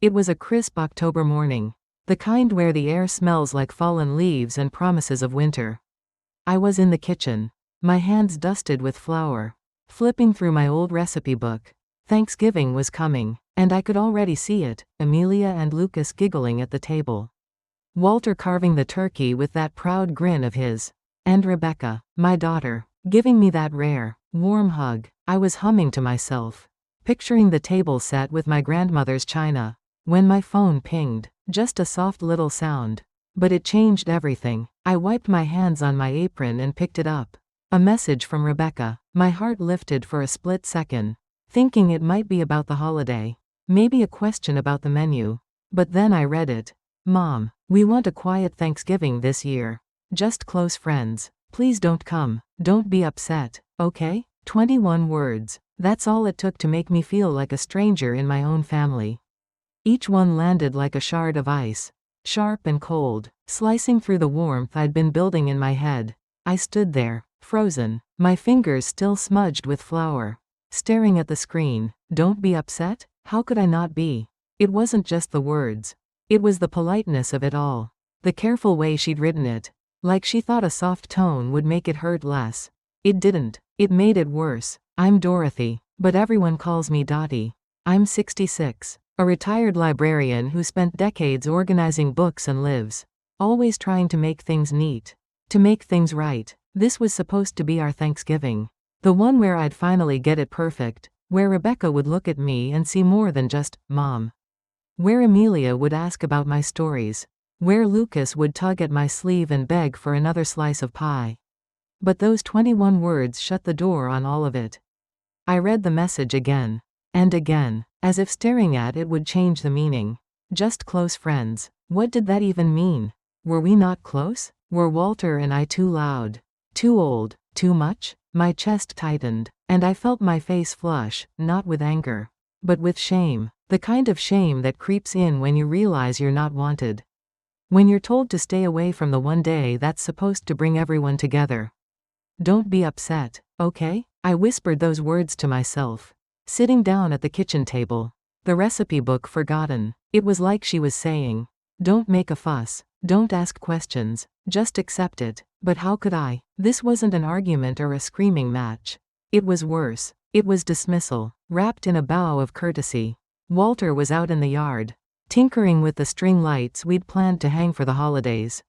It was a crisp October morning, the kind where the air smells like fallen leaves and promises of winter. I was in the kitchen, my hands dusted with flour, flipping through my old recipe book. Thanksgiving was coming, and I could already see it, Amelia and Lucas giggling at the table. Walter carving the turkey with that proud grin of his. And Rebecca, my daughter, giving me that rare, warm hug. I was humming to myself, picturing the table set with my grandmother's china, when my phone pinged, just a soft little sound. But it changed everything. I wiped my hands on my apron and picked it up. A message from Rebecca. My heart lifted for a split second, thinking it might be about the holiday. Maybe a question about the menu. But then I read it. Mom, we want a quiet Thanksgiving this year. Just close friends. Please don't come. Don't be upset, okay? 21 words. That's all it took to make me feel like a stranger in my own family. Each one landed like a shard of ice, sharp and cold, slicing through the warmth I'd been building in my head. I stood there, frozen, my fingers still smudged with flour, staring at the screen. Don't be upset? How could I not be? It wasn't just the words. It was the politeness of it all. The careful way she'd written it. Like she thought a soft tone would make it hurt less. It didn't. It made it worse. I'm Dorothy, but everyone calls me Dottie. I'm 66, a retired librarian who spent decades organizing books and lives, always trying to make things neat, to make things right. This was supposed to be our Thanksgiving. The one where I'd finally get it perfect, where Rebecca would look at me and see more than just, Mom. Where Amelia would ask about my stories. Where Lucas would tug at my sleeve and beg for another slice of pie. But those 21 words shut the door on all of it. I read the message again. And again, as if staring at it would change the meaning. Just close friends. What did that even mean? Were we not close? Were Walter and I too loud? Too old? Too much? My chest tightened, and I felt my face flush, not with anger, but with shame. The kind of shame that creeps in when you realize you're not wanted. When you're told to stay away from the one day that's supposed to bring everyone together. Don't be upset, okay? I whispered those words to myself, sitting down at the kitchen table, the recipe book forgotten. It was like she was saying, don't make a fuss, don't ask questions, just accept it. But how could I? This wasn't an argument or a screaming match. It was worse. It was dismissal, wrapped in a bow of courtesy. Walter was out in the yard, tinkering with the string lights we'd planned to hang for the holidays.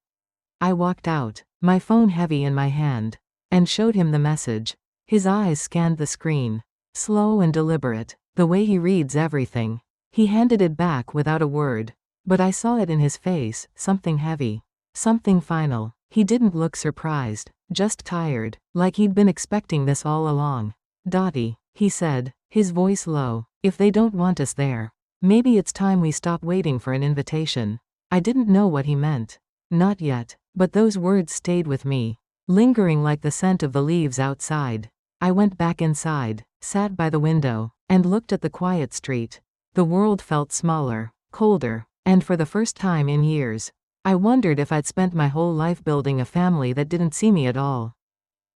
I walked out, my phone heavy in my hand, and showed him the message. His eyes scanned the screen, slow and deliberate, the way he reads everything. He handed it back without a word, but I saw it in his face, something heavy, something final. He didn't look surprised, just tired, like he'd been expecting this all along. Dottie, he said, his voice low, if they don't want us there, maybe it's time we stop waiting for an invitation. I didn't know what he meant. Not yet, but those words stayed with me, lingering like the scent of the leaves outside. I went back inside, sat by the window, and looked at the quiet street. The world felt smaller, colder, and for the first time in years, I wondered if I'd spent my whole life building a family that didn't see me at all.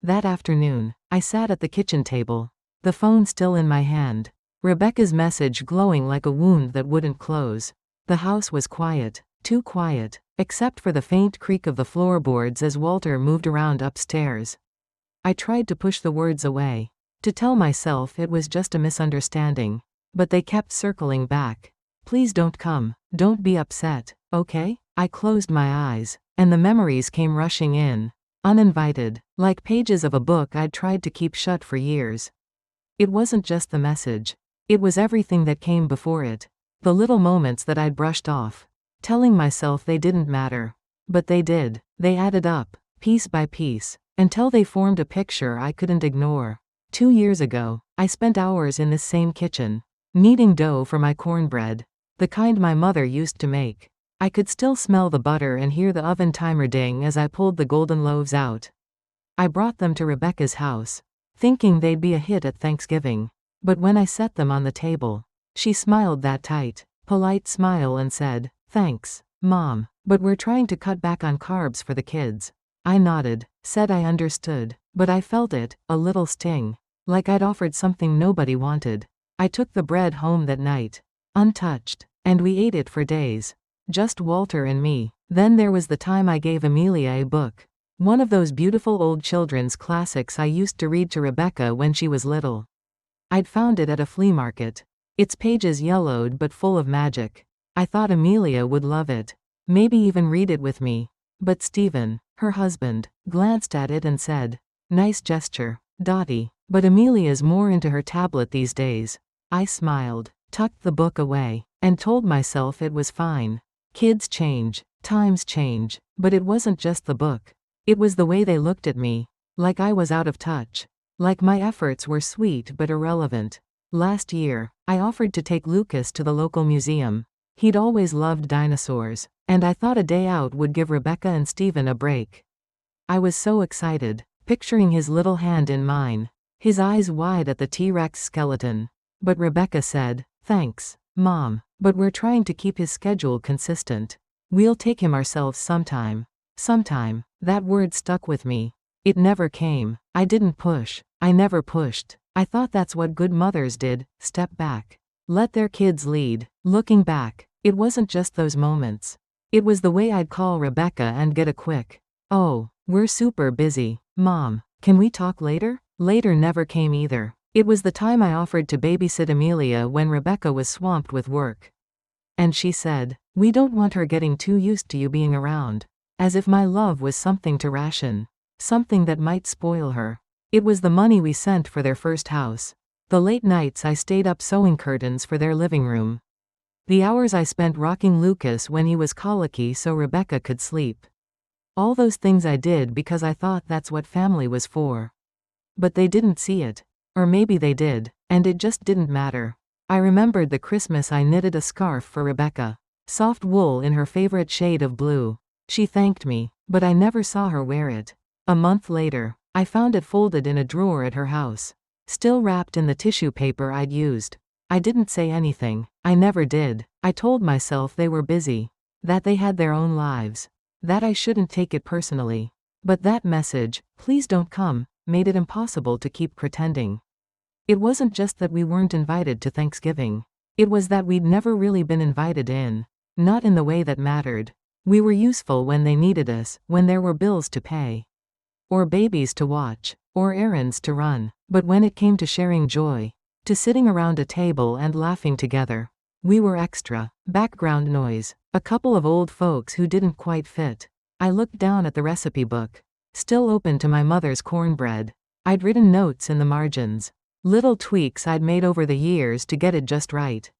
That afternoon, I sat at the kitchen table, the phone still in my hand, Rebecca's message glowing like a wound that wouldn't close. The house was quiet, too quiet, except for the faint creak of the floorboards as Walter moved around upstairs. I tried to push the words away, to tell myself it was just a misunderstanding, but they kept circling back. Please don't come, don't be upset, okay? I closed my eyes, and the memories came rushing in, uninvited, like pages of a book I'd tried to keep shut for years. It wasn't just the message. It was everything that came before it. The little moments that I'd brushed off, telling myself they didn't matter. But they did. They added up, piece by piece, until they formed a picture I couldn't ignore. 2 years ago, I spent hours in this same kitchen, kneading dough for my cornbread, the kind my mother used to make. I could still smell the butter and hear the oven timer ding as I pulled the golden loaves out. I brought them to Rebecca's house, thinking they'd be a hit at Thanksgiving. But when I set them on the table, she smiled that tight, polite smile and said, "Thanks, Mom, but we're trying to cut back on carbs for the kids." I nodded, said I understood, but I felt it, a little sting, like I'd offered something nobody wanted. I took the bread home that night, untouched, And we ate it for days. Just Walter and me. Then there was the time I gave Amelia a book. One of those beautiful old children's classics I used to read to Rebecca when she was little. I'd found it at a flea market. Its pages yellowed but full of magic. I thought Amelia would love it. Maybe even read it with me. But Stephen, her husband, glanced at it and said, "Nice gesture, Dottie, but Amelia's more into her tablet these days." I smiled, tucked the book away, and told myself it was fine. Kids change, times change, but it wasn't just the book. It was the way they looked at me, like I was out of touch, like my efforts were sweet but irrelevant. Last year, I offered to take Lucas to the local museum. He'd always loved dinosaurs, and I thought a day out would give Rebecca and Stephen a break. I was so excited, picturing his little hand in mine, his eyes wide at the T-Rex skeleton. But Rebecca said, "Thanks, Mom, but we're trying to keep his schedule consistent. We'll take him ourselves sometime." Sometime. That word stuck with me. It never came. I didn't push. I never pushed. I thought that's what good mothers did, step back. Let their kids lead. Looking back, it wasn't just those moments. It was the way I'd call Rebecca and get a quick, "Oh, we're super busy, Mom. Can we talk later?" Later never came either. It was the time I offered to babysit Amelia when Rebecca was swamped with work. And she said, "We don't want her getting too used to you being around." As if my love was something to ration. Something that might spoil her. It was the money we sent for their first house. The late nights I stayed up sewing curtains for their living room. The hours I spent rocking Lucas when he was colicky so Rebecca could sleep. All those things I did because I thought that's what family was for. But they didn't see it. Or maybe they did, and it just didn't matter. I remembered the Christmas I knitted a scarf for Rebecca. Soft wool in her favorite shade of blue. She thanked me, but I never saw her wear it. A month later, I found it folded in a drawer at her house. Still wrapped in the tissue paper I'd used. I didn't say anything. I never did. I told myself they were busy. That they had their own lives. That I shouldn't take it personally. But that message, "Please don't come," made it impossible to keep pretending. It wasn't just that we weren't invited to Thanksgiving. It was that we'd never really been invited in. Not in the way that mattered. We were useful when they needed us, when there were bills to pay. Or babies to watch. Or errands to run. But when it came to sharing joy, to sitting around a table and laughing together, we were extra. Background noise. A couple of old folks who didn't quite fit. I looked down at the recipe book. Still open to my mother's cornbread. I'd written notes in the margins. Little tweaks I'd made over the years to get it just right.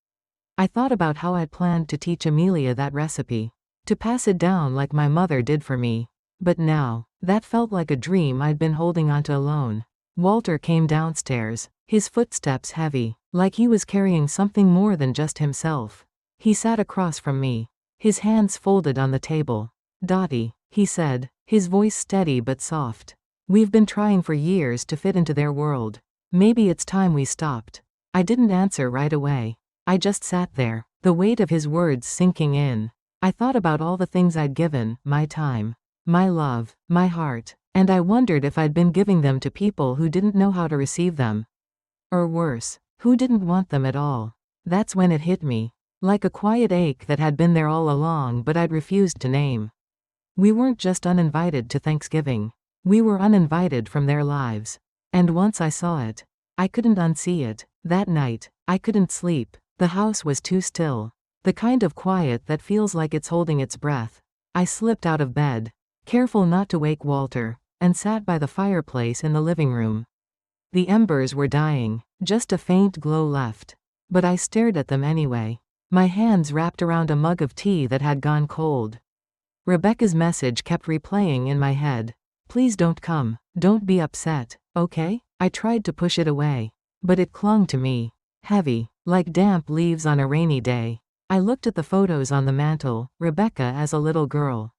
I thought about how I'd planned to teach Amelia that recipe. To pass it down like my mother did for me. But now, that felt like a dream I'd been holding onto alone. Walter came downstairs, his footsteps heavy, like he was carrying something more than just himself. He sat across from me, his hands folded on the table. "Dottie," he said, his voice steady but soft. "We've been trying for years to fit into their world. Maybe it's time we stopped." I didn't answer right away. I just sat there, the weight of his words sinking in. I thought about all the things I'd given, my time, my love, my heart, and I wondered if I'd been giving them to people who didn't know how to receive them. Or worse, who didn't want them at all. That's when it hit me. Like a quiet ache that had been there all along but I'd refused to name. We weren't just uninvited to Thanksgiving. We were uninvited from their lives. And once I saw it, I couldn't unsee it. That night, I couldn't sleep. The house was too still. The kind of quiet that feels like it's holding its breath. I slipped out of bed, careful not to wake Walter, and sat by the fireplace in the living room. The embers were dying, just a faint glow left. But I stared at them anyway, my hands wrapped around a mug of tea that had gone cold. Rebecca's message kept replaying in my head. "Please don't come, don't be upset, okay?" I tried to push it away, but it clung to me, heavy, like damp leaves on a rainy day. I looked at the photos on the mantel, Rebecca as a little girl.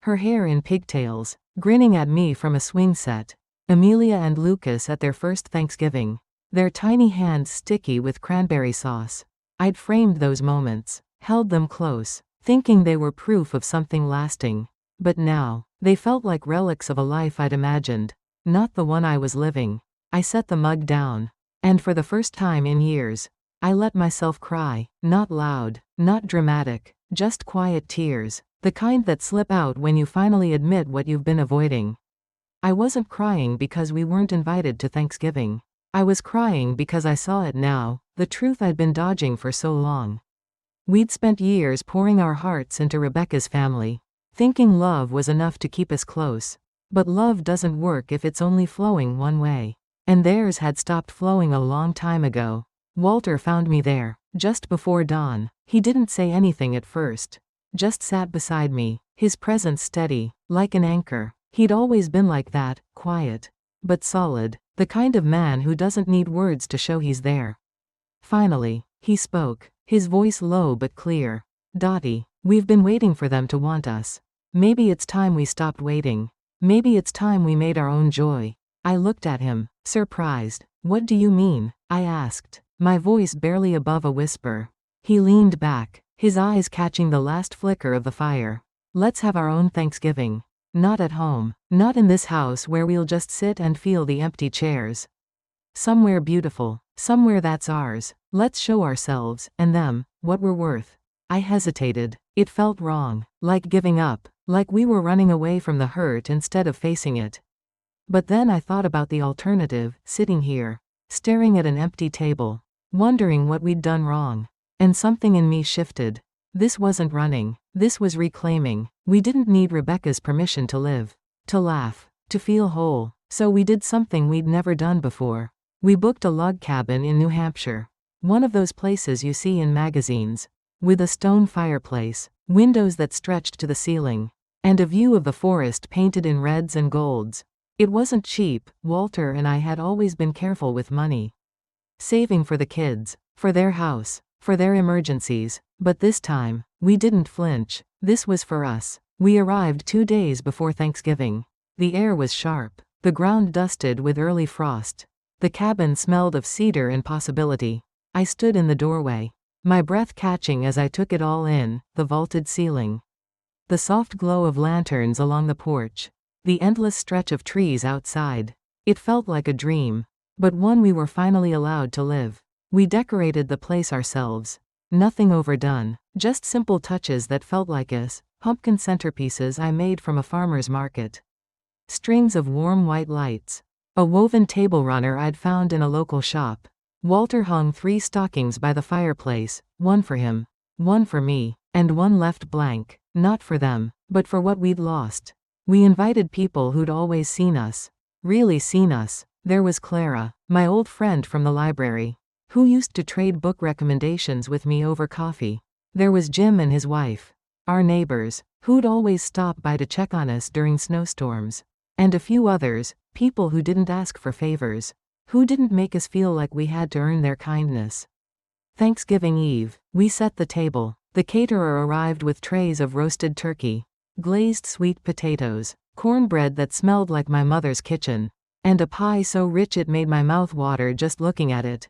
Her hair in pigtails, grinning at me from a swing set. Amelia and Lucas at their first Thanksgiving. Their tiny hands sticky with cranberry sauce. I'd framed those moments, held them close, thinking they were proof of something lasting. But now, they felt like relics of a life I'd imagined, not the one I was living. I set the mug down. And for the first time in years, I let myself cry, not loud, not dramatic, just quiet tears, the kind that slip out when you finally admit what you've been avoiding. I wasn't crying because we weren't invited to Thanksgiving. I was crying because I saw it now, the truth I'd been dodging for so long. We'd spent years pouring our hearts into Rebecca's family, thinking love was enough to keep us close. But love doesn't work if it's only flowing one way. And theirs had stopped flowing a long time ago. Walter found me there, just before dawn. He didn't say anything at first. Just sat beside me, his presence steady, like an anchor. He'd always been like that, quiet, but solid, the kind of man who doesn't need words to show he's there. Finally, he spoke, his voice low but clear. "Dottie, we've been waiting for them to want us. Maybe it's time we stopped waiting. Maybe it's time we made our own joy." I looked at him, surprised. "What do you mean?" I asked, my voice barely above a whisper. He leaned back, his eyes catching the last flicker of the fire. "Let's have our own Thanksgiving. Not at home. Not in this house where we'll just sit and feel the empty chairs. Somewhere beautiful. Somewhere that's ours. Let's show ourselves, and them, what we're worth." I hesitated. It felt wrong, like giving up, like we were running away from the hurt instead of facing it. But then I thought about the alternative, sitting here, staring at an empty table, wondering what we'd done wrong. And something in me shifted. This wasn't running, this was reclaiming. We didn't need Rebecca's permission to live, to laugh, to feel whole. So we did something we'd never done before. We booked a log cabin in New Hampshire. One of those places you see in magazines, with a stone fireplace, windows that stretched to the ceiling, and a view of the forest painted in reds and golds. It wasn't cheap. Walter and I had always been careful with money, saving for the kids, for their house, for their emergencies, but this time, we didn't flinch. This was for us. We arrived 2 days before Thanksgiving. The air was sharp, the ground dusted with early frost. The cabin smelled of cedar and possibility. I stood in the doorway, my breath catching as I took it all in, the vaulted ceiling, the soft glow of lanterns along the porch, the endless stretch of trees outside. It felt like a dream, but one we were finally allowed to live. We decorated the place ourselves. Nothing overdone, just simple touches that felt like us. Pumpkin centerpieces I made from a farmer's market. Strings of warm white lights. A woven table runner I'd found in a local shop. Walter hung 3 stockings by the fireplace, one for him, one for me, and one left blank, not for them, but for what we'd lost. We invited people who'd always seen us. Really seen us. There was Clara, my old friend from the library, who used to trade book recommendations with me over coffee. There was Jim and his wife, our neighbors, who'd always stop by to check on us during snowstorms. And a few others, people who didn't ask for favors, who didn't make us feel like we had to earn their kindness. Thanksgiving Eve, we set the table. The caterer arrived with trays of roasted turkey, glazed sweet potatoes, cornbread that smelled like my mother's kitchen, and a pie so rich it made my mouth water just looking at it.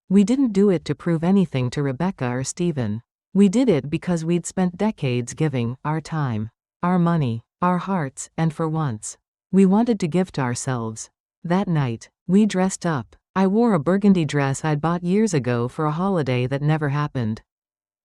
We didn't do it to prove anything to Rebecca or Stephen. We did it because we'd spent decades giving our time, our money, our hearts, and for once, we wanted to give to ourselves. That night, we dressed up. I wore a burgundy dress I'd bought years ago for a holiday that never happened.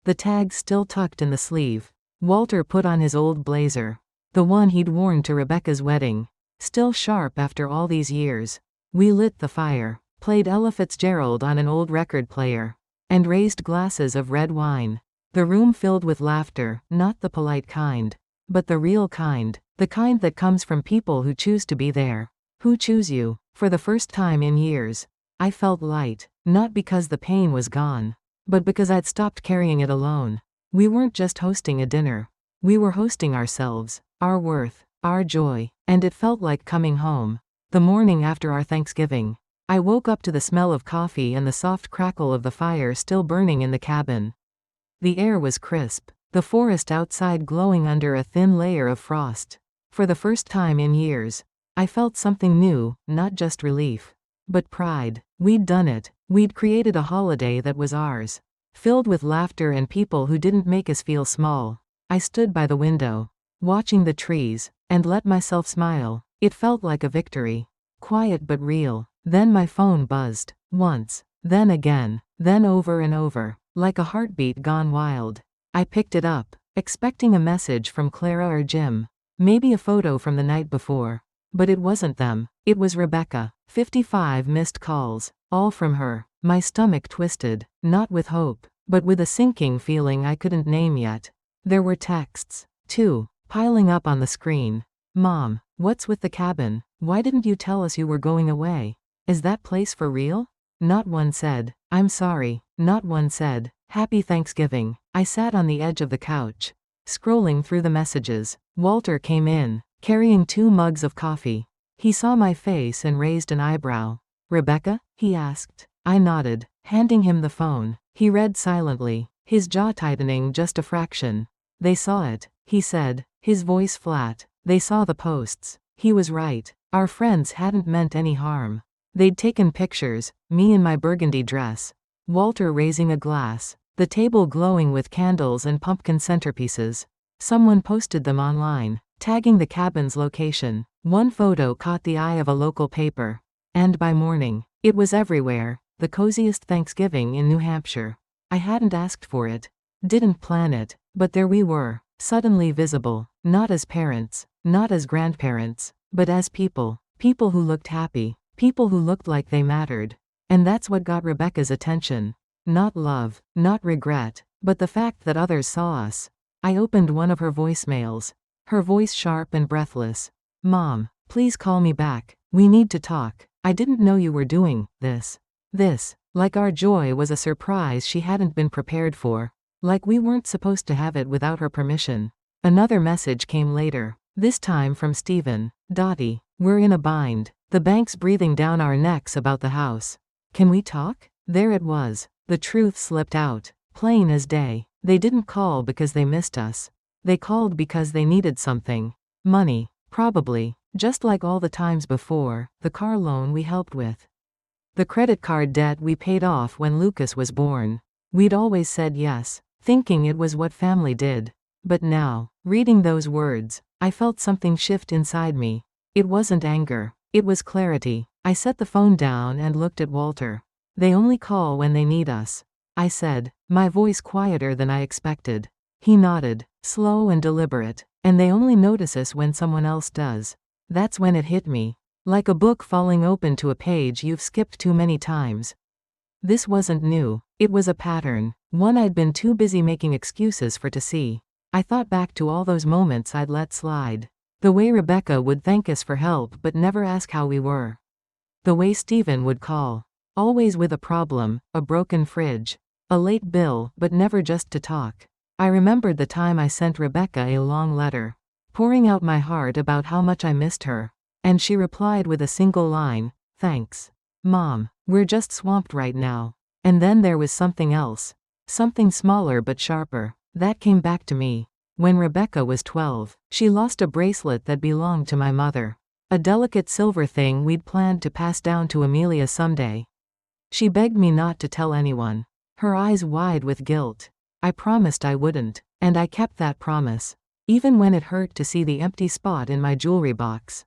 The tag still tucked in the sleeve. Walter put on his old blazer, the one he'd worn to Rebecca's wedding, still sharp after all these years. We lit the fire, played Ella Fitzgerald on an old record player, and raised glasses of red wine. The room filled with laughter, not the polite kind, but the real kind, the kind that comes from people who choose to be there, who choose you. For the first time in years, I felt light, not because the pain was gone, but because I'd stopped carrying it alone. We weren't just hosting a dinner. We were hosting ourselves, our worth, our joy, and it felt like coming home. The morning after our Thanksgiving, I woke up to the smell of coffee and the soft crackle of the fire still burning in the cabin. The air was crisp, the forest outside glowing under a thin layer of frost. For the first time in years, I felt something new, not just relief, but pride. We'd done it. We'd created a holiday that was ours, filled with laughter and people who didn't make us feel small. I stood by the window, watching the trees, and let myself smile. It felt like a victory. Quiet but real. Then my phone buzzed. Once. Then again. Then over and over. Like a heartbeat gone wild. I picked it up, expecting a message from Clara or Jim. Maybe a photo from the night before. But it wasn't them. It was Rebecca. 55 missed calls. All from her. My stomach twisted. Not with hope, but with a sinking feeling I couldn't name yet. There were texts, too, piling up on the screen. Mom, what's with the cabin? Why didn't you tell us you were going away? Is that place for real? Not one said, I'm sorry. Not one said, Happy Thanksgiving. I sat on the edge of the couch, scrolling through the messages. Walter came in, carrying 2 mugs of coffee. He saw my face and raised an eyebrow. Rebecca? He asked. I nodded, handing him the phone. He read silently, his jaw tightening just a fraction. They saw it, he said, his voice flat. They saw the posts. He was right. Our friends hadn't meant any harm. They'd taken pictures, me in my burgundy dress, Walter raising a glass, the table glowing with candles and pumpkin centerpieces. Someone posted them online, tagging the cabin's location. One photo caught the eye of a local paper. And by morning, it was everywhere. The coziest Thanksgiving in New Hampshire. I hadn't asked for it. Didn't plan it, but there we were, suddenly visible, not as parents, not as grandparents, but as people. People who looked happy. People who looked like they mattered. And that's what got Rebecca's attention. Not love, not regret, but the fact that others saw us. I opened one of her voicemails. Her voice sharp and breathless. Mom, please call me back. We need to talk. I didn't know you were doing this. Like our joy was a surprise she hadn't been prepared for. Like we weren't supposed to have it without her permission. Another message came later. This time from Stephen. Dottie, we're in a bind. The bank's breathing down our necks about the house. Can we talk? There it was. The truth slipped out. Plain as day. They didn't call because they missed us. They called because they needed something. Money. Probably. Just like all the times before, the car loan we helped with. The credit card debt we paid off when Lucas was born. We'd always said yes, thinking it was what family did. But now, reading those words, I felt something shift inside me. It wasn't anger. It was clarity. I set the phone down and looked at Walter. They only call when they need us, I said, my voice quieter than I expected. He nodded, slow and deliberate. And they only notice us when someone else does. That's when it hit me. Like a book falling open to a page you've skipped too many times. This wasn't new. It was a pattern. One I'd been too busy making excuses for to see. I thought back to all those moments I'd let slide. The way Rebecca would thank us for help but never ask how we were. The way Stephen would call. Always with a problem, a broken fridge, a late bill, but never just to talk. I remembered the time I sent Rebecca a long letter, pouring out my heart about how much I missed her. And she replied with a single line, thanks. Mom, we're just swamped right now. And then there was something else. Something smaller but sharper. That came back to me. When Rebecca was 12, she lost a bracelet that belonged to my mother. A delicate silver thing we'd planned to pass down to Amelia someday. She begged me not to tell anyone. Her eyes wide with guilt. I promised I wouldn't, and I kept that promise. Even when it hurt to see the empty spot in my jewelry box.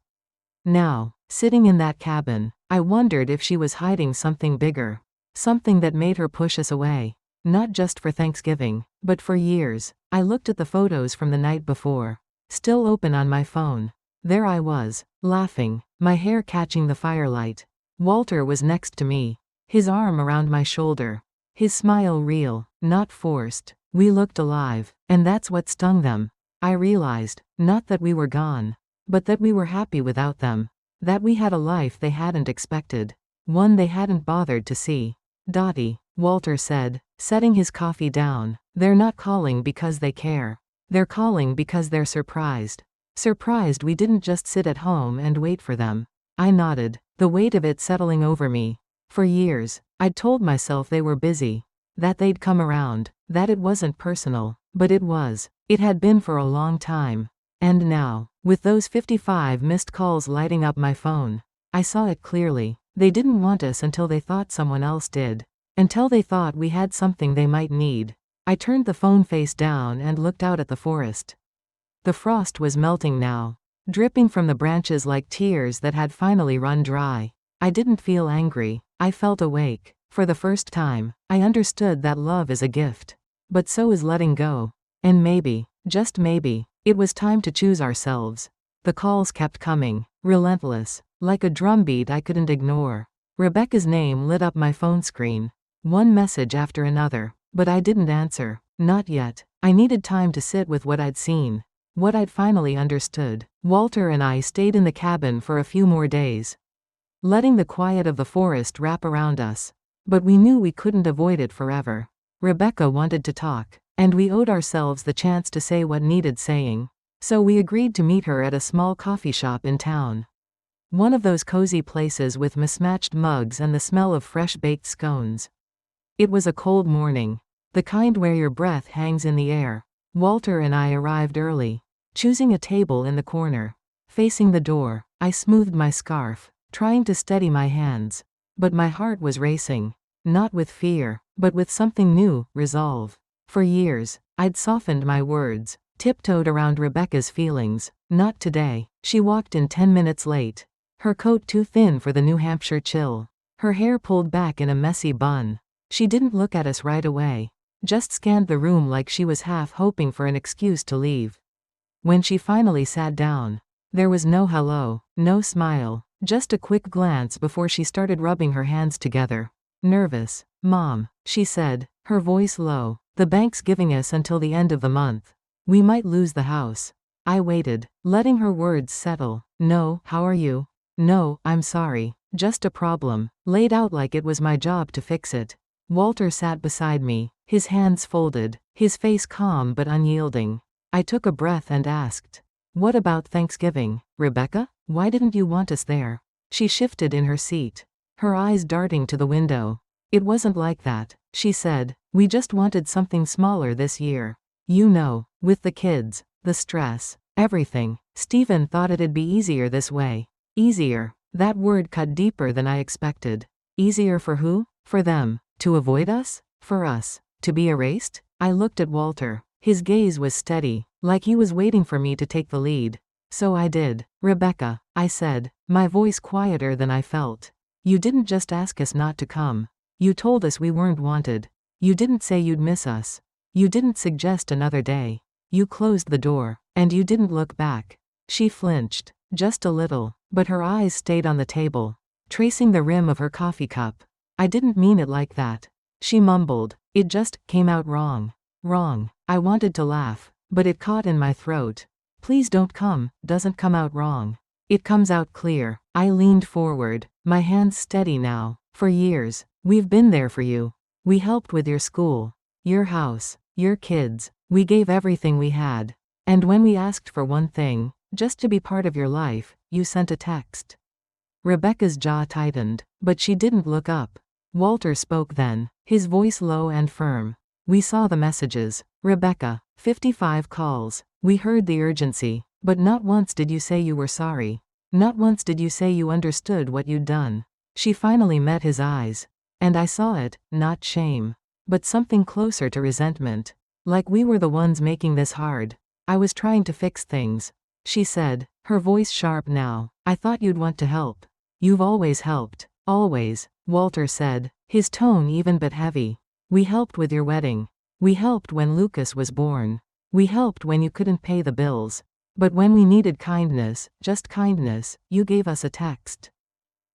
Now, sitting in that cabin, I wondered if she was hiding something bigger. Something that made her push us away. Not just for Thanksgiving, but for years. I looked at the photos from the night before. Still open on my phone. There I was, laughing, my hair catching the firelight. Walter was next to me, his arm around my shoulder. His smile real, not forced. We looked alive, and that's what stung them. I realized, not that we were gone, but that we were happy without them. That we had a life they hadn't expected. One they hadn't bothered to see. Dottie, Walter said, setting his coffee down. They're not calling because they care. They're calling because they're surprised. Surprised we didn't just sit at home and wait for them. I nodded, the weight of it settling over me. For years, I'd told myself they were busy. That they'd come around. That it wasn't personal. But it was. It had been for a long time. And now, with those 55 missed calls lighting up my phone, I saw it clearly. They didn't want us until they thought someone else did. Until they thought we had something they might need. I turned the phone face down and looked out at the forest. The frost was melting now, dripping from the branches like tears that had finally run dry. I didn't feel angry. I felt awake. For the first time, I understood that love is a gift. But so is letting go. And maybe, just maybe, it was time to choose ourselves. The calls kept coming, relentless, like a drumbeat I couldn't ignore. Rebecca's name lit up my phone screen. One message after another. But I didn't answer. Not yet. I needed time to sit with what I'd seen. What I'd finally understood. Walter and I stayed in the cabin for a few more days, letting the quiet of the forest wrap around us. But we knew we couldn't avoid it forever. Rebecca wanted to talk, and we owed ourselves the chance to say what needed saying. So we agreed to meet her at a small coffee shop in town. One of those cozy places with mismatched mugs and the smell of fresh-baked scones. It was a cold morning. The kind where your breath hangs in the air. Walter and I arrived early, choosing a table in the corner. Facing the door, I smoothed my scarf, trying to steady my hands. But my heart was racing. Not with fear, but with something new, resolve. For years, I'd softened my words, tiptoed around Rebecca's feelings. Not today. She walked in 10 minutes late. Her coat too thin for the New Hampshire chill. Her hair pulled back in a messy bun. She didn't look at us right away. Just scanned the room like she was half hoping for an excuse to leave. When she finally sat down, there was no hello, no smile, just a quick glance before she started rubbing her hands together. Nervous. Mom, she said, her voice low. The bank's giving us until the end of the month. We might lose the house. I waited, letting her words settle. No, how are you? No, I'm sorry. Just a problem, laid out like it was my job to fix it. Walter sat beside me, his hands folded, his face calm but unyielding. I took a breath and asked, "What about Thanksgiving, Rebecca? Why didn't you want us there?" She shifted in her seat, her eyes darting to the window. "It wasn't like that," she said. "We just wanted something smaller this year. You know, with the kids, the stress, everything. Stephen thought it'd be easier this way." Easier. That word cut deeper than I expected. Easier for who? For them. To avoid us? For us. To be erased? I looked at Walter. His gaze was steady, like he was waiting for me to take the lead. So I did. "Rebecca," I said, my voice quieter than I felt. "You didn't just ask us not to come. You told us we weren't wanted. You didn't say you'd miss us. You didn't suggest another day. You closed the door, and you didn't look back." She flinched, just a little, but her eyes stayed on the table, tracing the rim of her coffee cup. "I didn't mean it like that," she mumbled. "It just came out wrong." Wrong. I wanted to laugh, but it caught in my throat. "Please don't come," doesn't come out wrong. It comes out clear. I leaned forward, my hands steady now. "For years, we've been there for you. We helped with your school, your house, your kids. We gave everything we had. And when we asked for one thing, just to be part of your life, you sent a text." Rebecca's jaw tightened, but she didn't look up. Walter spoke then, his voice low and firm. "We saw the messages, Rebecca. 55 calls. We heard the urgency, but not once did you say you were sorry. Not once did you say you understood what you'd done." She finally met his eyes. And I saw it, not shame, but something closer to resentment. Like we were the ones making this hard. "I was trying to fix things," she said, her voice sharp now. "I thought you'd want to help. You've always helped. Always," Walter said, his tone even but heavy. "We helped with your wedding. We helped when Lucas was born. We helped when you couldn't pay the bills. But when we needed kindness, just kindness, you gave us a text."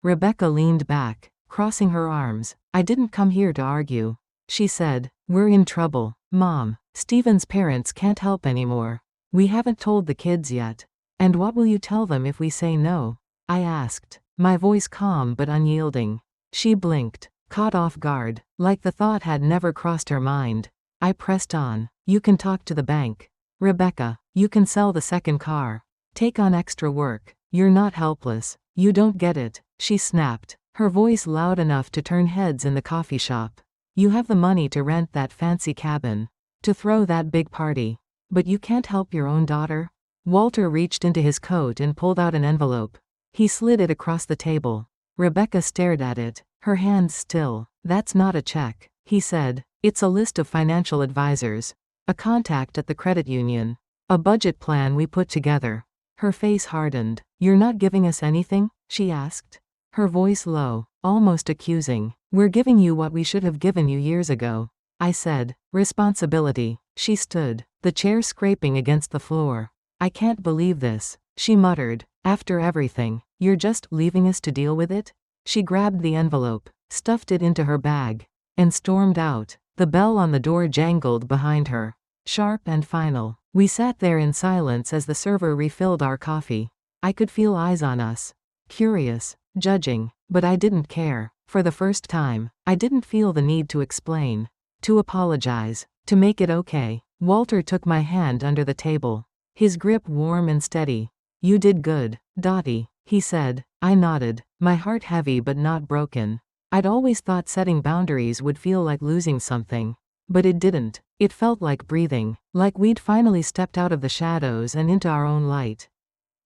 Rebecca leaned back, crossing her arms. "I didn't come here to argue," she said. "We're in trouble, Mom. Stephen's parents can't help anymore. We haven't told the kids yet." "And what will you tell them if we say no?" I asked, my voice calm but unyielding. She blinked, caught off guard, like the thought had never crossed her mind. I pressed on. "You can talk to the bank. Rebecca, you can sell the second car. Take on extra work. You're not helpless. You don't get it," she snapped, her voice loud enough to turn heads in the coffee shop. "You have the money to rent that fancy cabin, to throw that big party. But you can't help your own daughter?" Walter reached into his coat and pulled out an envelope. He slid it across the table. Rebecca stared at it, her hands still. "That's not a check," he said. "It's a list of financial advisors. A contact at the credit union. A budget plan we put together." Her face hardened. "You're not giving us anything?" she asked, her voice low, almost accusing. We're giving you what we should have given you years ago. I said. Responsibility. She stood, the chair scraping against the floor. I can't believe this, she muttered. After everything, you're just leaving us to deal with it? She grabbed the envelope, stuffed it into her bag, and stormed out. The bell on the door jangled behind her. Sharp and final. We sat there in silence as the server refilled our coffee. I could feel eyes on us. Curious, judging, but I didn't care. For the first time, I didn't feel the need to explain, to apologize, to make it okay. Walter took my hand under the table, his grip warm and steady. You did good, Dottie, he said. I nodded, my heart heavy but not broken. I'd always thought setting boundaries would feel like losing something. But it didn't. It felt like breathing, like we'd finally stepped out of the shadows and into our own light.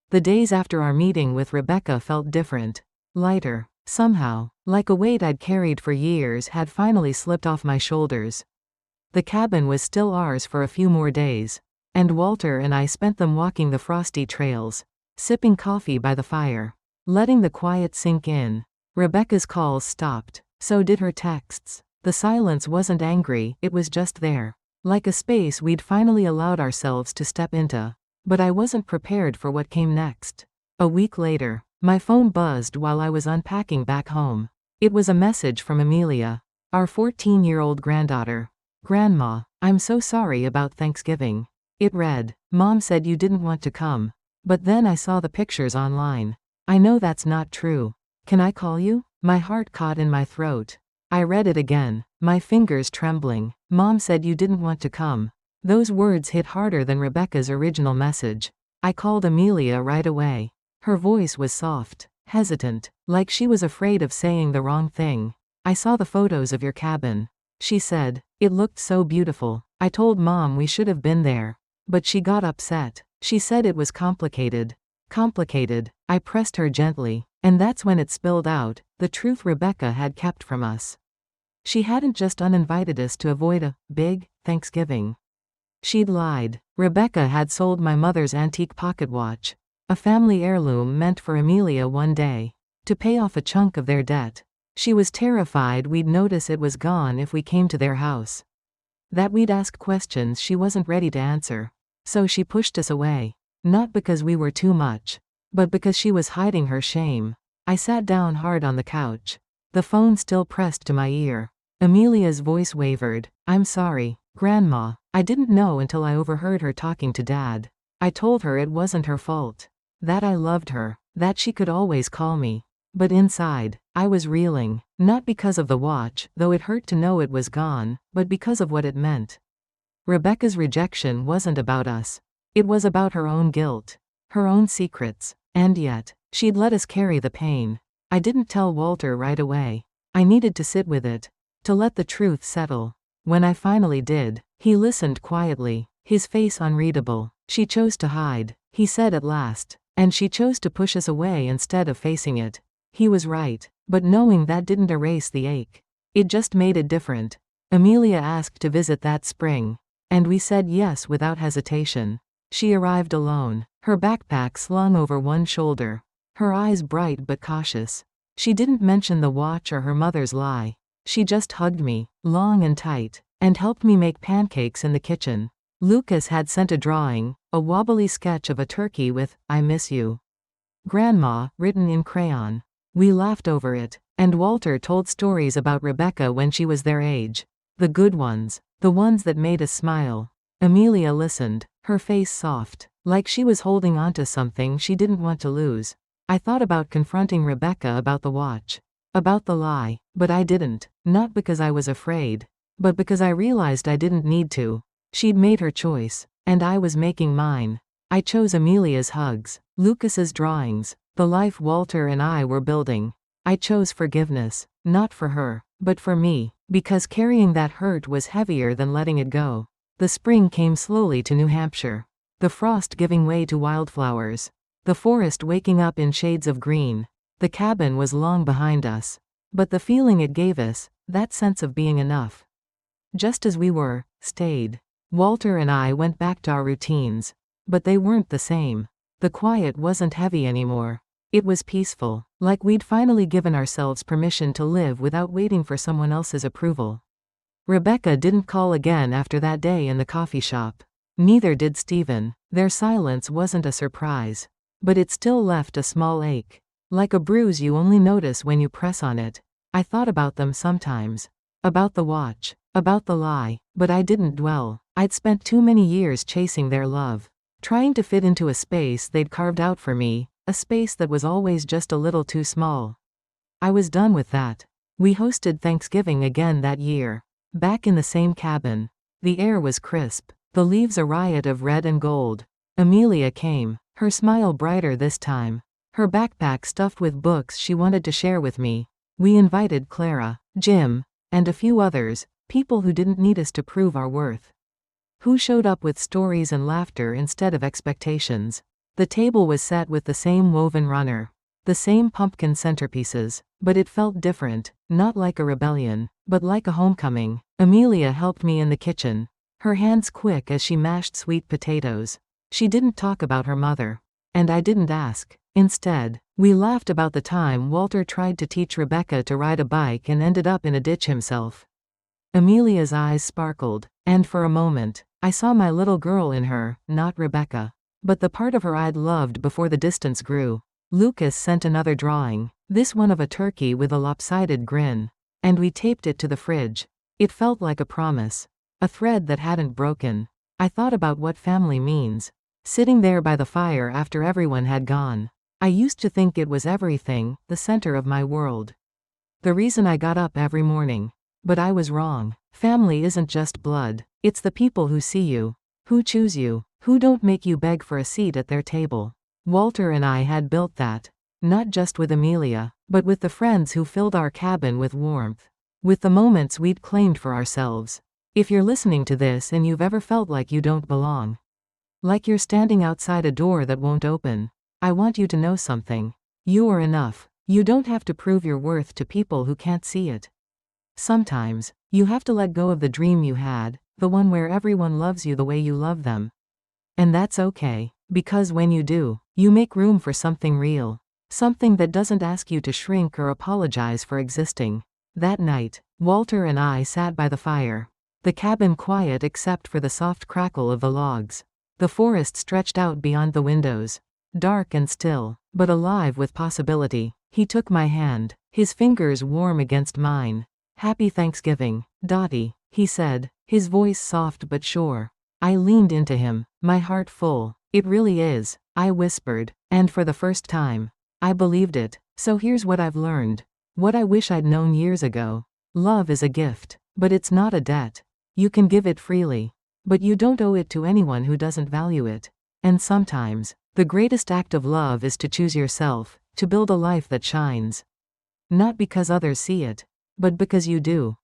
The days after our meeting with Rebecca felt different. Lighter, somehow, like a weight I'd carried for years had finally slipped off my shoulders. The cabin was still ours for a few more days, and Walter and I spent them walking the frosty trails, sipping coffee by the fire, letting the quiet sink in. Rebecca's calls stopped, so did her texts. The silence wasn't angry, it was just there, like a space we'd finally allowed ourselves to step into. But I wasn't prepared for what came next. A week later, my phone buzzed while I was unpacking back home. It was a message from Amelia, our 14-year-old granddaughter. Grandma, I'm so sorry about Thanksgiving. It read, Mom said you didn't want to come. But then I saw the pictures online. I know that's not true. Can I call you? My heart caught in my throat. I read it again, my fingers trembling. Mom said you didn't want to come. Those words hit harder than Rebecca's original message. I called Amelia right away. Her voice was soft, hesitant, like she was afraid of saying the wrong thing. I saw the photos of your cabin. She said, it looked so beautiful. I told Mom we should have been there. But she got upset. She said it was complicated. Complicated. I pressed her gently, and that's when it spilled out, the truth Rebecca had kept from us. She hadn't just uninvited us to avoid a big Thanksgiving. She'd lied. Rebecca had sold my mother's antique pocket watch, a family heirloom meant for Amelia one day, to pay off a chunk of their debt. She was terrified we'd notice it was gone if we came to their house. That we'd ask questions she wasn't ready to answer. So she pushed us away. Not because we were too much, but because she was hiding her shame. I sat down hard on the couch, the phone still pressed to my ear. Amelia's voice wavered. I'm sorry, Grandma. I didn't know until I overheard her talking to Dad. I told her it wasn't her fault. That I loved her. That she could always call me. But inside, I was reeling. Not because of the watch, though it hurt to know it was gone, but because of what it meant. Rebecca's rejection wasn't about us. It was about her own guilt. Her own secrets. And yet, she'd let us carry the pain. I didn't tell Walter right away. I needed to sit with it. To let the truth settle. When I finally did, he listened quietly, his face unreadable. She chose to hide, he said at last, and she chose to push us away instead of facing it. He was right, but knowing that didn't erase the ache. It just made it different. Amelia asked to visit that spring, and we said yes without hesitation. She arrived alone, her backpack slung over one shoulder, her eyes bright but cautious. She didn't mention the watch or her mother's lie. She just hugged me, long and tight, and helped me make pancakes in the kitchen. Lucas had sent a drawing, a wobbly sketch of a turkey with, I miss you, Grandma, written in crayon. We laughed over it, and Walter told stories about Rebecca when she was their age. The good ones, the ones that made us smile. Amelia listened, her face soft, like she was holding onto something she didn't want to lose. I thought about confronting Rebecca about the watch, about the lie, but I didn't, not because I was afraid, but because I realized I didn't need to. She'd made her choice, and I was making mine. I chose Amelia's hugs, Lucas's drawings, the life Walter and I were building. I chose forgiveness, not for her, but for me, because carrying that hurt was heavier than letting it go. The spring came slowly to New Hampshire, the frost giving way to wildflowers, the forest waking up in shades of green. The cabin was long behind us, but the feeling it gave us, that sense of being enough, just as we were, stayed. Walter and I went back to our routines, but they weren't the same. The quiet wasn't heavy anymore. It was peaceful, like we'd finally given ourselves permission to live without waiting for someone else's approval. Rebecca didn't call again after that day in the coffee shop. Neither did Stephen. Their silence wasn't a surprise. But it still left a small ache. Like a bruise you only notice when you press on it. I thought about them sometimes. About the watch. About the lie. But I didn't dwell. I'd spent too many years chasing their love. Trying to fit into a space they'd carved out for me. A space that was always just a little too small. I was done with that. We hosted Thanksgiving again that year. Back in the same cabin. The air was crisp. The leaves a riot of red and gold. Amelia came. Her smile brighter this time. Her backpack stuffed with books she wanted to share with me. We invited Clara, Jim, and a few others, people who didn't need us to prove our worth. Who showed up with stories and laughter instead of expectations. The table was set with the same woven runner. The same pumpkin centerpieces, but it felt different, not like a rebellion, but like a homecoming. Amelia helped me in the kitchen, her hands quick as she mashed sweet potatoes. She didn't talk about her mother. And I didn't ask. Instead, we laughed about the time Walter tried to teach Rebecca to ride a bike and ended up in a ditch himself. Amelia's eyes sparkled, and for a moment, I saw my little girl in her, not Rebecca. But the part of her I'd loved before the distance grew. Lucas sent another drawing, this one of a turkey with a lopsided grin. And we taped it to the fridge. It felt like a promise. A thread that hadn't broken. I thought about what family means. Sitting there by the fire after everyone had gone. I used to think it was everything, the center of my world. The reason I got up every morning. But I was wrong. Family isn't just blood. It's the people who see you. Who choose you. Who don't make you beg for a seat at their table. Walter and I had built that. Not just with Amelia, but with the friends who filled our cabin with warmth. With the moments we'd claimed for ourselves. If you're listening to this and you've ever felt like you don't belong. Like you're standing outside a door that won't open. I want you to know something. You are enough. You don't have to prove your worth to people who can't see it. Sometimes, you have to let go of the dream you had, the one where everyone loves you the way you love them. And that's okay, because when you do, you make room for something real. Something that doesn't ask you to shrink or apologize for existing. That night, Walter and I sat by the fire. The cabin quiet except for the soft crackle of the logs. The forest stretched out beyond the windows. Dark and still, but alive with possibility. He took my hand, his fingers warm against mine. "Happy Thanksgiving, Dottie," he said, his voice soft but sure. I leaned into him, my heart full. "It really is," I whispered, and for the first time, I believed it. So here's what I've learned. What I wish I'd known years ago. Love is a gift, but it's not a debt. You can give it freely, but you don't owe it to anyone who doesn't value it. And sometimes, the greatest act of love is to choose yourself, to build a life that shines. Not because others see it, but because you do.